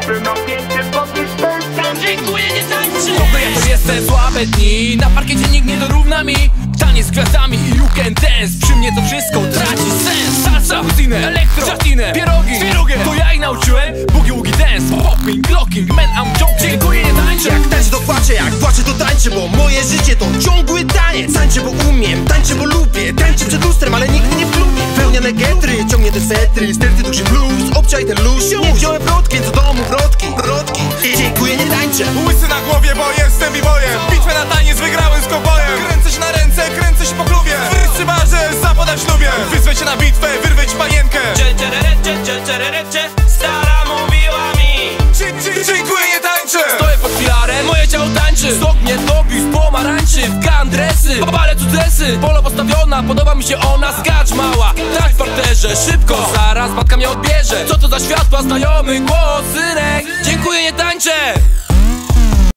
Chcę napięcie podnieść pensję. Dziękuję, nie tańczy. W ogóle ja to jestem słabe dni. Na parkiecie nikt nie dorówna mi. Taniec z gwiazdami i you can dance. Przy mnie to wszystko traci sens. Salsa, huzinę, elektro, justinę, pierogi, to ja ich nauczyłem. Boogie woogie dance, popping, locking, man I'm joking. Dziękuję, nie tańczę. Jak tańczę to płaczę, jak płaczę to tańczę, bo moje życie to ciągły taniec. Tańczę, bo umiem, tańczę, bo lubię. Tańczę przed lustrem, ale nigdy nie w klubie. Wełniane getry, ciągnie te setry. Sterty duży blues, obczaj ten luz. Nie wziąłem wrotki, więc do domu wrotki. Dziękuję, nie tańczę. Łysy na głowie, bo jestem b-boyem. Bitwę na taniec wygrałem z kowbojem. Kręcę się na ręce, kręcę się po klubie. Przy barze, zapodać ślubie. Wyzwę cię na bitwę, wyrwę ci panienkę. Stara mówiła mi. Dziękuję, nie tańczę. Stoję pod filarem, moje ciało tańczy. Sok mnie topi z pomarańczy. W kandresy, palę cudesy. Polo postawiona, podoba mi się ona. Skacz mała, tak w parterze. Szybko, zaraz matka mnie odbierze. Co to za światła, znajomy głos, synek. Dziękuję, nie tańczę.